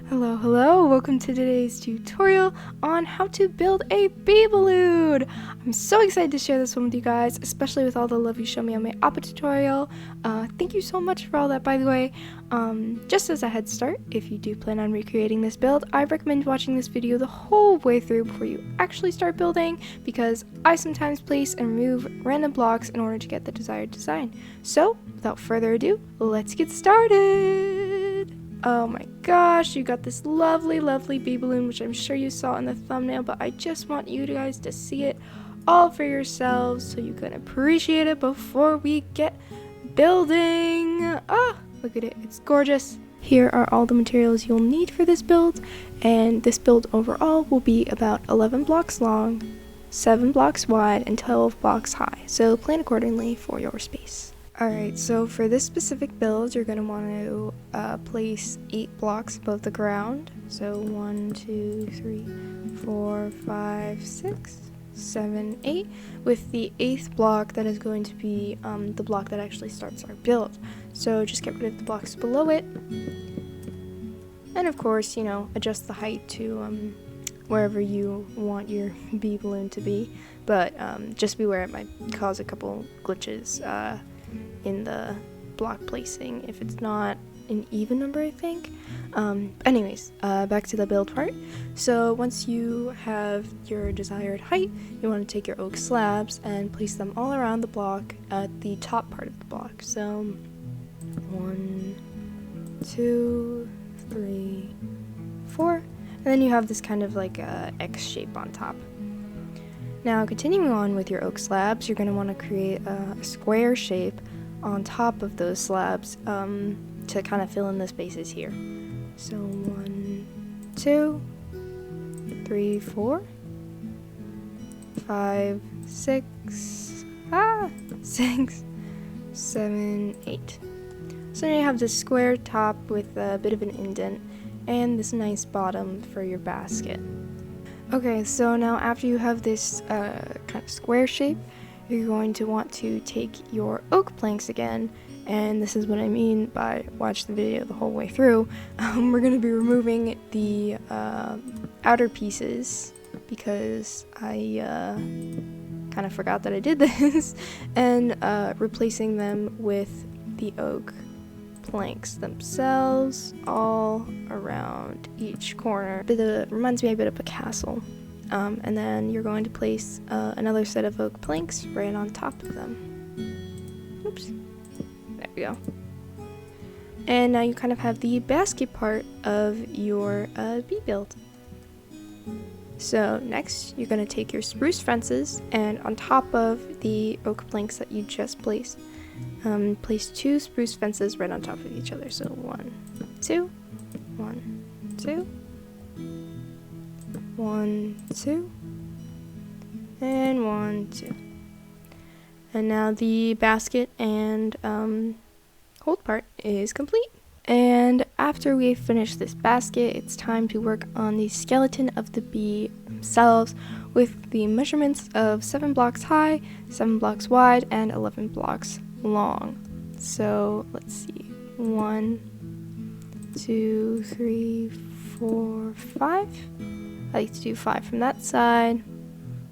Hello, welcome to today's tutorial on how to build a bee balloon. I'm so excited to share this one with you guys, especially with all the love you show me on my Appa tutorial. Thank you so much for all that, by the way. Just as a head start, if you do plan on recreating this build, I recommend watching this video the whole way through before you actually start building, because I sometimes place and remove random blocks in order to get the desired design. So, without further ado, let's get started! Oh my gosh, you got this lovely bee balloon, which I'm sure you saw in the thumbnail, but I just want you guys to see it all for yourselves so you can appreciate it before we get building. Ah, look at it, it's gorgeous. Here are all the materials you'll need for this build, and this build overall will be about 11 blocks long, 7 blocks wide, and 12 blocks high, so plan accordingly for your space. Alright, so for this specific build, you're going to want to place 8 blocks above the ground. So 1, 2, 3, 4, 5, 6, 7, 8, with the 8th block that is going to be the block that actually starts our build. So just get rid of the blocks below it. And of course, adjust the height to wherever you want your bee balloon to be. But just beware, it might cause a couple glitches in the block placing if it's not an even number, I think. Anyways, back to the build part. So once you have your desired height, you want to take your oak slabs and place them all around the block at the top part of the block. So 1, 2, 3, 4, and then you have this kind of like a X shape on top. Now, continuing on with your oak slabs, you're going to want to create a square shape on top of those slabs to kind of fill in the spaces here. So 1, 2, 3, 4, 5, 6, 6, 7, 8. So now you have this square top with a bit of an indent and this nice bottom for your basket. Okay, so now after you have this kind of square shape, you're going to want to take your oak planks again, and this is what I mean by watch the video the whole way through. We're going to be removing the outer pieces because I kind of forgot that I did this, and replacing them with the oak planks themselves all around each corner. It reminds me a bit of a castle. And then you're going to place another set of oak planks right on top of them. Oops. There we go. And now you kind of have the basket part of your bee build. So next, you're going to take your spruce fences, and on top of the oak planks that you just placed, place 2 spruce fences right on top of each other. So 1, 2, 1, 2, 1, 2, and 1, 2. And now the basket and hold part is complete. And after we finish this basket, it's time to work on the skeleton of the bee themselves with the measurements of 7 blocks high, 7 blocks wide, and 11 blocks long. So let's see, 1, 2, 3, 4, 5. I like to do 5 from that side.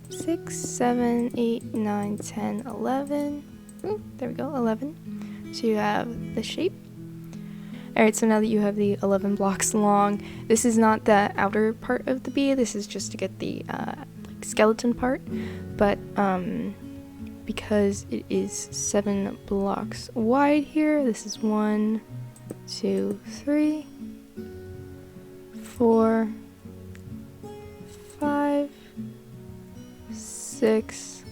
6, 7, 8, 9, 10, 11. Ooh, there we go, 11. So you have the shape. Alright, so now that you have the 11 blocks long, this is not the outer part of the bee, this is just to get the skeleton part. But because it is 7 blocks wide here, this is 1, 2, 3, 4, 5, 6,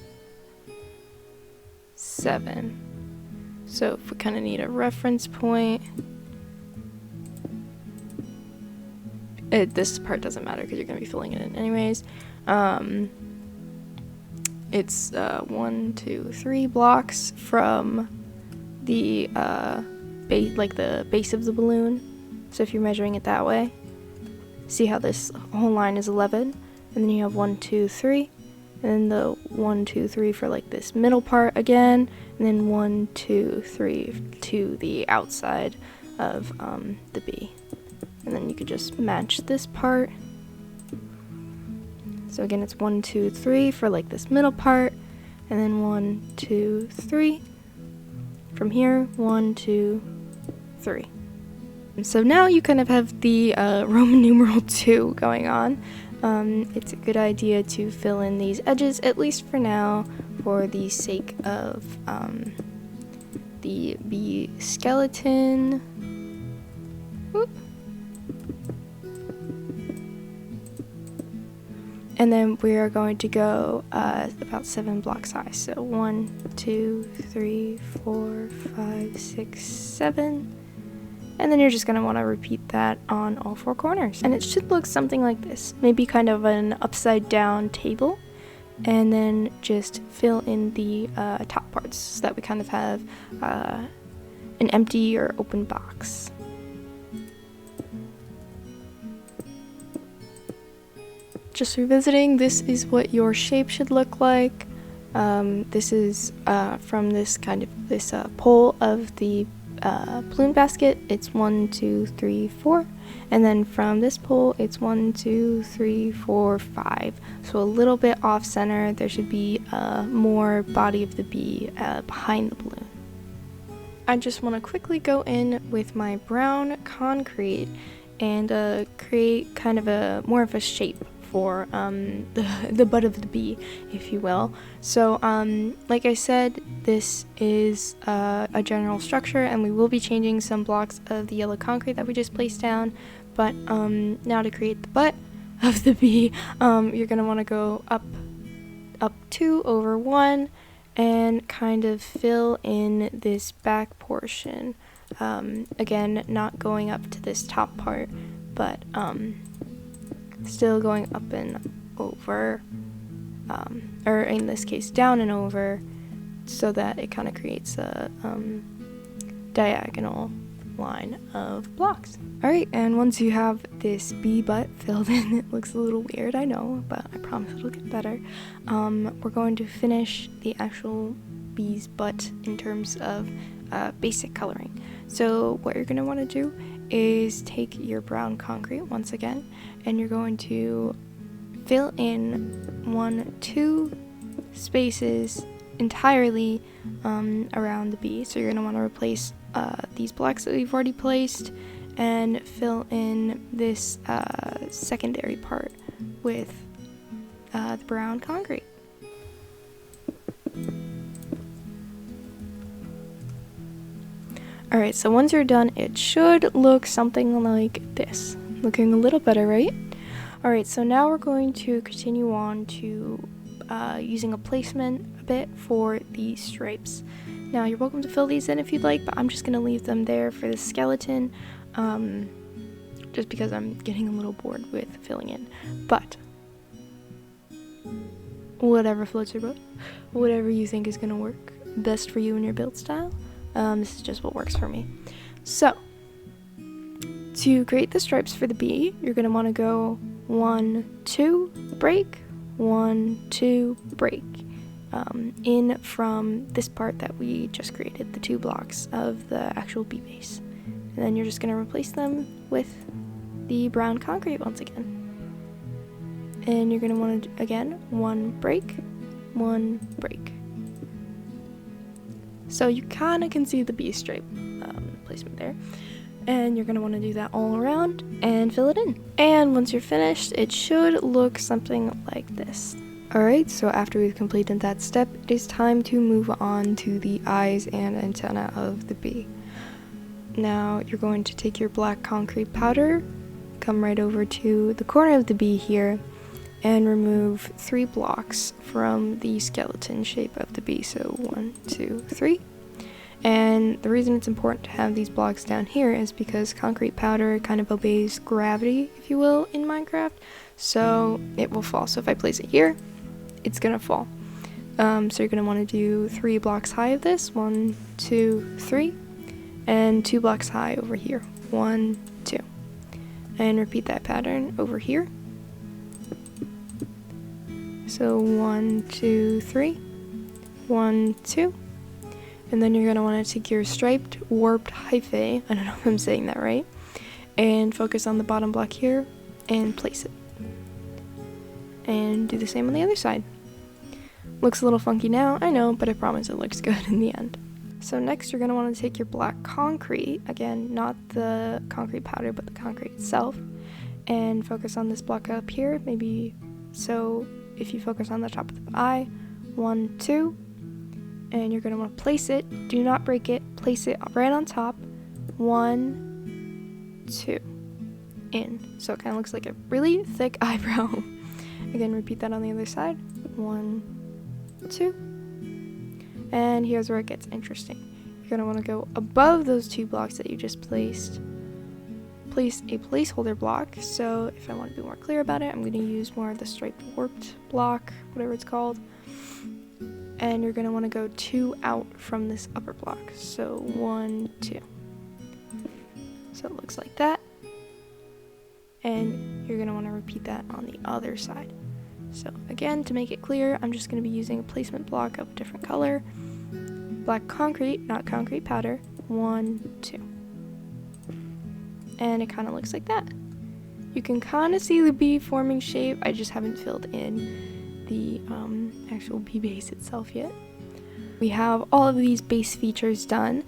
7. So if we kind of need a reference point, this part doesn't matter because you're going to be filling it in anyways. It's 1, 2, 3 blocks from the the base of the balloon. So if you're measuring it that way, see how this whole line is 11, and then you have 1, 2, 3, and then the 1, 2, 3 for like this middle part again, and then 1, 2, 3 to the outside of the bee. and then you could just match this part. So again, it's 1, 2, 3 for like this middle part, and then 1, 2, 3 from here, 1, 2, 3. So now you kind of have the Roman numeral 2 going on. It's a good idea to fill in these edges, at least for now, for the sake of the bee skeleton. Whoop. And then we are going to go about 7 blocks high. So 1, 2, 3, 4, 5, 6, 7. And then you're just going to want to repeat that on all 4 corners. And it should look something like this. Maybe kind of an upside down table. And then just fill in the top parts so that we kind of have an empty or open box. Just revisiting, this is what your shape should look like. This is from this pole of the balloon basket. It's 1, 2, 3, 4, and then from this pole it's 1, 2, 3, 4, 5. So a little bit off center. There should be more body of the bee behind the balloon. I just want to quickly go in with my brown concrete and create kind of a more of a shape for the butt of the bee, if you will. So like I said, this is a general structure, and we will be changing some blocks of the yellow concrete that we just placed down. But now to create the butt of the bee, you're gonna want to go up 2 over 1 and kind of fill in this back portion. Again, not going up to this top part, but still going up and over, or in this case down and over, so that it kind of creates a diagonal line of blocks. Alright, and once you have this bee butt filled in, it looks a little weird, I know, but I promise it'll get better. We're going to finish the actual bee's butt in terms of basic coloring. So what you're going to want to do is take your brown concrete once again, and you're going to fill in 2 spaces entirely around the bee. So you're going to want to replace these blocks that we've already placed and fill in this secondary part with the brown concrete. Alright, so once you're done, it should look something like this. Looking a little better, right? Alright, so now we're going to continue on to using a placement a bit for the stripes. Now, you're welcome to fill these in if you'd like, but I'm just going to leave them there for the skeleton, just because I'm getting a little bored with filling in. But whatever floats your boat, whatever you think is going to work best for you and your build style. This is just what works for me. So, to create the stripes for the bee, you're going to want to go 1, 2, break, 1, 2, break, in from this part that we just created, the 2 blocks of the actual bee base. And then you're just going to replace them with the brown concrete once again. And you're going to want to, again, 1 break, 1 break. So you kind of can see the bee stripe placement there. And you're going to want to do that all around and fill it in. And once you're finished, it should look something like this. Alright, so after we've completed that step, it is time to move on to the eyes and antenna of the bee. Now you're going to take your black concrete powder, come right over to the corner of the bee here, and remove 3 blocks from the skeleton shape of the bee. So 1, 2, 3. And the reason it's important to have these blocks down here is because concrete powder kind of obeys gravity, if you will, in Minecraft. So it will fall. So if I place it here, it's gonna fall. So you're gonna want to do 3 blocks high of this. 1, 2, 3. And 2 blocks high over here. 1, 2. And repeat that pattern over here. So 1, 2, 3, 1, 2, and then you're going to want to take your striped warped hyphae, I don't know if I'm saying that right, and focus on the bottom block here and place it. And do the same on the other side. Looks a little funky now, I know, but I promise it looks good in the end. So next you're going to want to take your black concrete, again, not the concrete powder, but the concrete itself, and focus on this block up here, maybe, so if you focus on the top of the eye, 1, 2, and you're going to want to place it, do not break it, place it right on top, 1, 2, in. So it kind of looks like a really thick eyebrow. Again, repeat that on the other side, 1, 2, and here's where it gets interesting. You're going to want to go above those 2 blocks that you just placed. Place a placeholder block. So if I want to be more clear about it, I'm going to use more of the striped warped block, whatever it's called. And you're going to want to go 2 out from this upper block. So 1, 2. So it looks like that. And you're going to want to repeat that on the other side. So again, to make it clear, I'm just going to be using a placement block of a different color. Black concrete, not concrete powder. 1, 2. And it kind of looks like that. You can kind of see the bee forming shape. I just haven't filled in the actual bee base itself yet. We have all of these base features done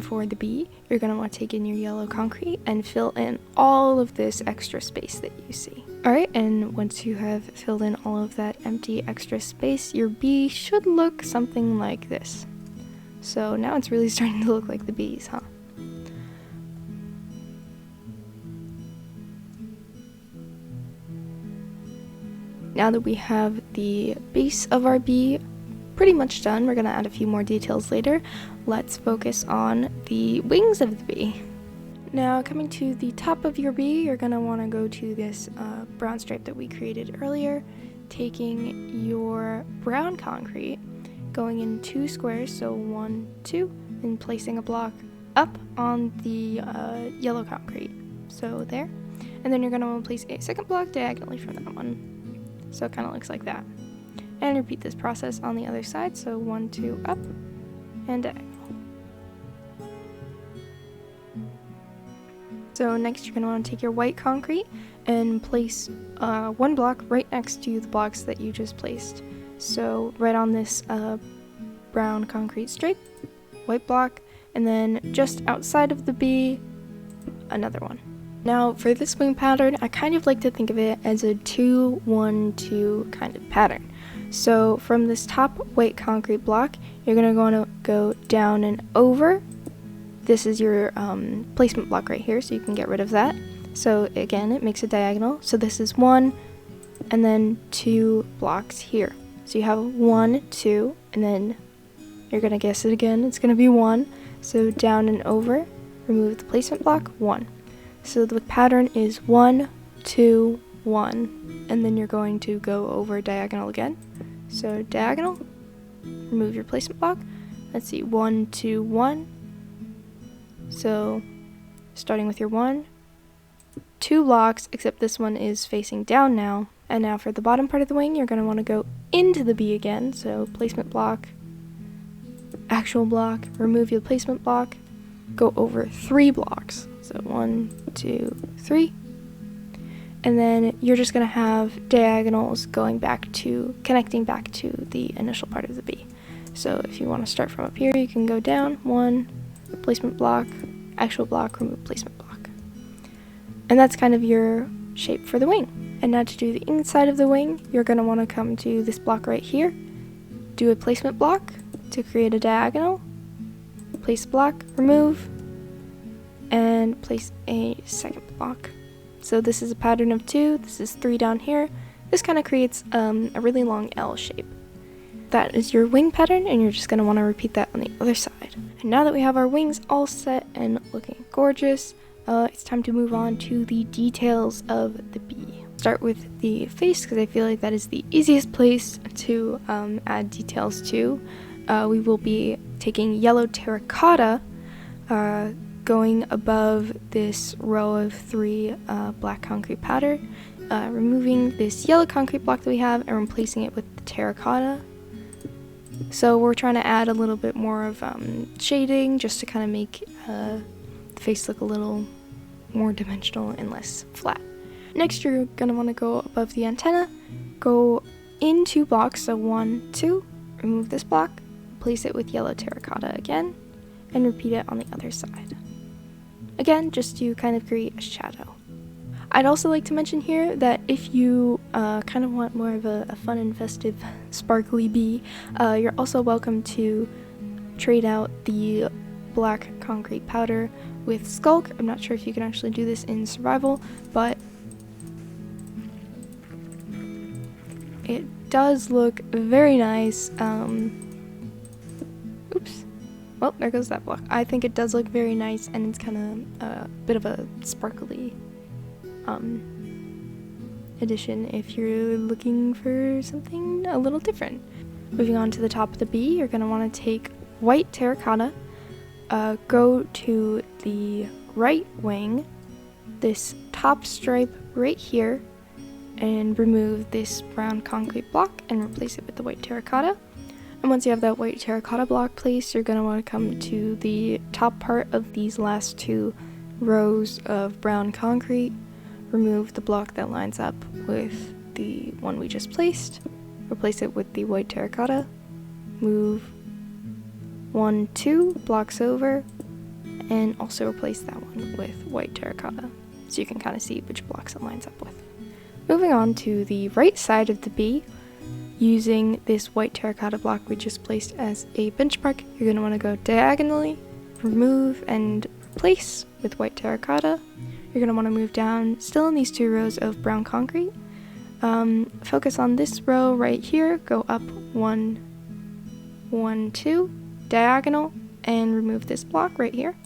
for the bee. You're going to want to take in your yellow concrete and fill in all of this extra space that you see. Alright, and once you have filled in all of that empty extra space, your bee should look something like this. So now it's really starting to look like the bees, huh? Now that we have the base of our bee pretty much done, we're going to add a few more details later. Let's focus on the wings of the bee. Now coming to the top of your bee, you're going to want to go to this brown stripe that we created earlier, taking your brown concrete, going in 2 squares, so 1, 2, and placing a block up on the yellow concrete, so there. And then you're going to want to place a second block diagonally from that one. So it kind of looks like that. And repeat this process on the other side, so 1, 2, up, and diagonal. So next you're going to want to take your white concrete and place 1 block right next to the blocks that you just placed. So right on this brown concrete stripe, white block, and then just outside of the bee, another one. Now for this wing pattern, I kind of like to think of it as a 2, 1, 2 kind of pattern. So from this top white concrete block, you're going to want to go down and over. This is your placement block right here, so you can get rid of that. So again, it makes a diagonal. So this is 1, and then 2 blocks here. So you have 1, 2, and then you're going to guess it again. It's going to be 1. So down and over, remove the placement block, 1. So the pattern is 1, 2, 1, and then you're going to go over diagonal again. So diagonal, remove your placement block. Let's see, 1, 2, 1. So starting with your 1, 2 blocks, except this one is facing down now. And now for the bottom part of the wing, you're going to want to go into the bee again. So placement block, actual block, remove your placement block, go over 3 blocks. So 1, 2, 3. And then you're just going to have diagonals going back to, connecting back to the initial part of the bee. So if you want to start from up here, you can go down, 1, placement block, actual block, remove placement block. And that's kind of your shape for the wing. And now to do the inside of the wing, you're going to want to come to this block right here, do a placement block to create a diagonal, place block, remove, and place a second block. So this is a pattern of 2, this is 3 down here. This kind of creates a really long L shape. That is your wing pattern, and you're just going to want to repeat that on the other side. And now that we have our wings all set and looking gorgeous, it's time to move on to the details of the bee. Start with the face, because I feel like that is the easiest place to add details to. We will be taking yellow terracotta, going above this row of 3 black concrete powder, removing this yellow concrete block that we have and replacing it with the terracotta. So we're trying to add a little bit more of shading, just to kind of make the face look a little more dimensional and less flat. Next, you're gonna want to go above the antenna, go in 2 blocks, so 1, 2, remove this block, place it with yellow terracotta again, and repeat it on the other side. Again, just to kind of create a shadow. I'd also like to mention here that if you kind of want more of a fun and festive sparkly bee, you're also welcome to trade out the black concrete powder with Skulk. I'm not sure if you can actually do this in survival, but it does look very nice. Oops. Well, there goes that block. I think it does look very nice, and it's kind of a bit of a sparkly addition if you're looking for something a little different. Moving on to the top of the bee, you're going to want to take white terracotta, go to the right wing, this top stripe right here, and remove this brown concrete block and replace it with the white terracotta. And once you have that white terracotta block placed, you're going to want to come to the top part of these last 2 rows of brown concrete, remove the block that lines up with the one we just placed, replace it with the white terracotta, move 1, 2 blocks over, and also replace that one with white terracotta, so you can kind of see which blocks it lines up with. Moving on to the right side of the bee, using this white terracotta block we just placed as a benchmark, you're going to want to go diagonally, remove and replace with white terracotta. You're going to want to move down, still in these 2 rows of brown concrete. Focus on this row right here, go up 1, 1, 2, diagonal, and remove this block right here.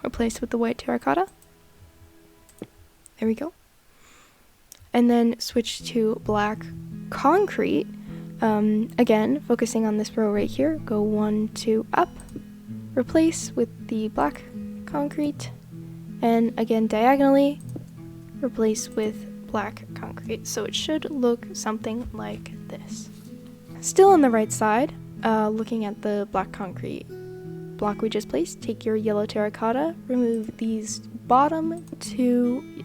Replace with the white terracotta. There we go. And then switch to black concrete. Again, focusing on this row right here, go 1, 2, up, replace with the black concrete, and again diagonally replace with black concrete. So it should look something like this. Still on the right side, looking at the black concrete block we just placed, take your yellow terracotta, remove these bottom 2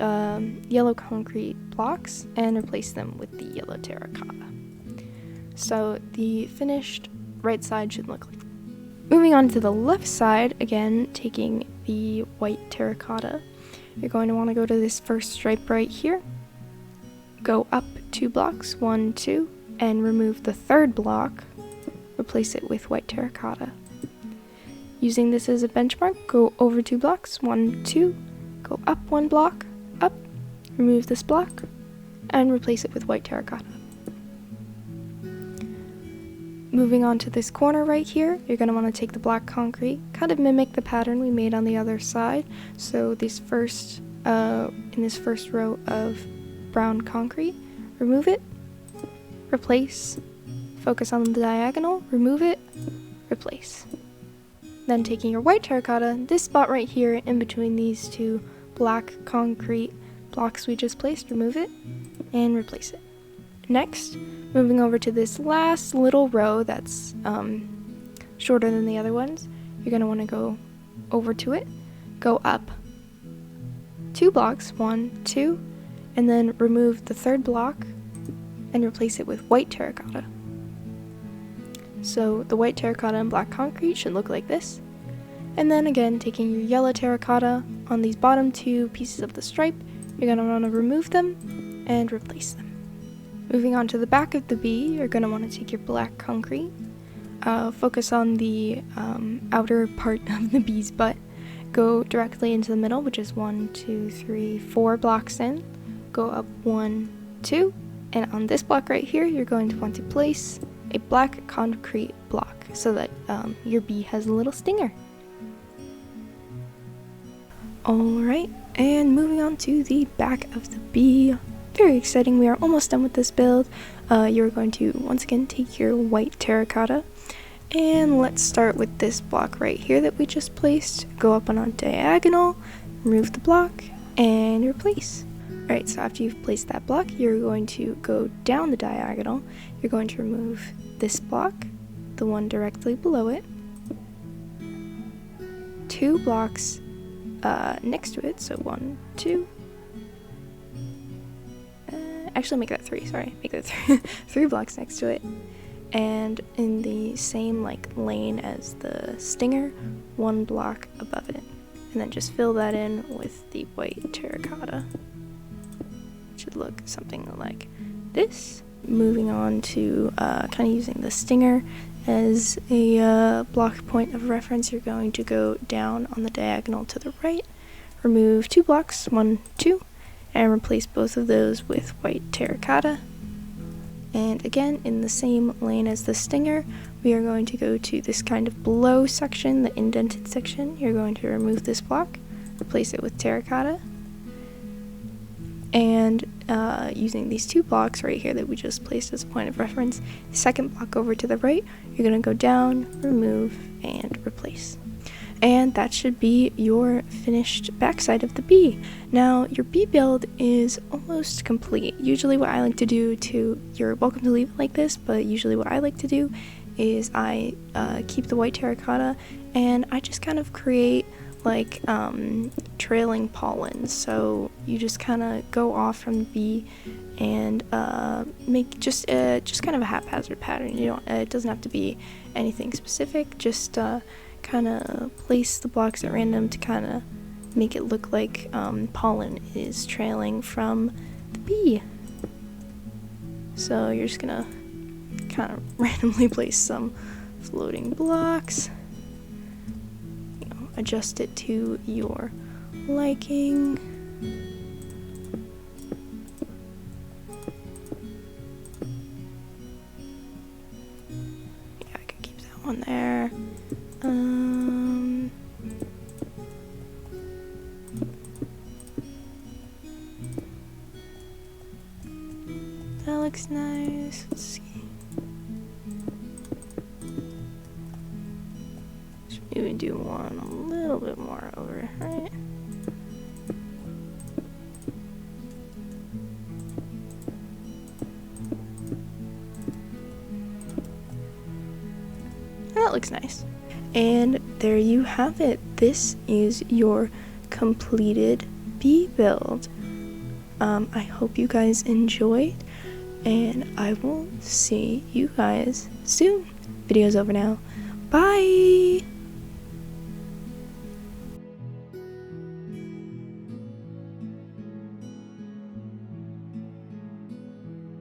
yellow concrete blocks and replace them with the yellow terracotta. So the finished right side should look like. Moving on to the left side, again taking the white terracotta, you're going to want to go to this first stripe right here, go up 2 blocks, 1, 2, and remove the 3rd block, replace it with white terracotta. Using this as a benchmark, go over 2 blocks, 1, 2, go up 1 block, up, remove this block, and replace it with white terracotta. Moving on to this corner right here, you're going to want to take the black concrete, kind of mimic the pattern we made on the other side. So this first, in this first row of brown concrete, remove it, replace, focus on the diagonal, remove it, replace. Then taking your white terracotta, this spot right here in between these 2 black concrete blocks we just placed, remove it and replace it. Next, moving over to this last little row that's shorter than the other ones, you're going to want to go over to it, go up 2 blocks, 1, 2, and then remove the 3rd block and replace it with white terracotta. So the white terracotta and black concrete should look like this. And then again, taking your yellow terracotta on these bottom 2 pieces of the stripe, you're going to want to remove them and replace them. Moving on to the back of the bee, you're going to want to take your black concrete, focus on the outer part of the bee's butt, go directly into the middle, which is 1, 2, 3, 4 blocks in, go up 1, 2, and on this block right here, you're going to want to place a black concrete block so that your bee has a little stinger. Alright, and moving on to the back of the bee. Very exciting, we are almost done with this build. You're going to once again take your white terracotta, and let's start with this block right here that we just placed. Go up on a diagonal, remove the block, and replace. Alright, so after you've placed that block, you're going to go down the diagonal. You're going to remove this block, the one directly below it, 2 blocks next to it. So 1, 2. Actually, make that 3. Sorry, make that 3, 3 blocks next to it. And in the same like lane as the stinger, 1 block above it. And then just fill that in with the white terracotta. It should look something like this. Moving on to kind of using the stinger as a block point of reference, you're going to go down on the diagonal to the right, remove 2 blocks, 1, 2, and replace both of those with white terracotta. And again, in the same lane as the stinger, we are going to go to this kind of below section, the indented section. You're going to remove this block, replace it with terracotta. And using these 2 blocks right here that we just placed as a point of reference, the second block over to the right, you're going to go down, remove, and replace. And that should be your finished backside of the bee. Now, your bee build is almost complete. Usually what I like to do you're welcome to leave it like this, but usually what I like to do is I keep the white terracotta and I just kind of create like trailing pollen. So you just kind of go off from the bee and make just kind of a haphazard pattern. It doesn't have to be anything specific, just kind of place the blocks at random to kind of make it look like pollen is trailing from the bee. So you're just gonna kind of randomly place some floating blocks, adjust it to your liking. Yeah, I could keep that one there. That looks nice. Let's see. Should maybe do one a little bit more over, right? That looks nice. And there you have it. This is your completed bee build. I hope you guys enjoyed, and I will see you guys soon. Video's over now. Bye!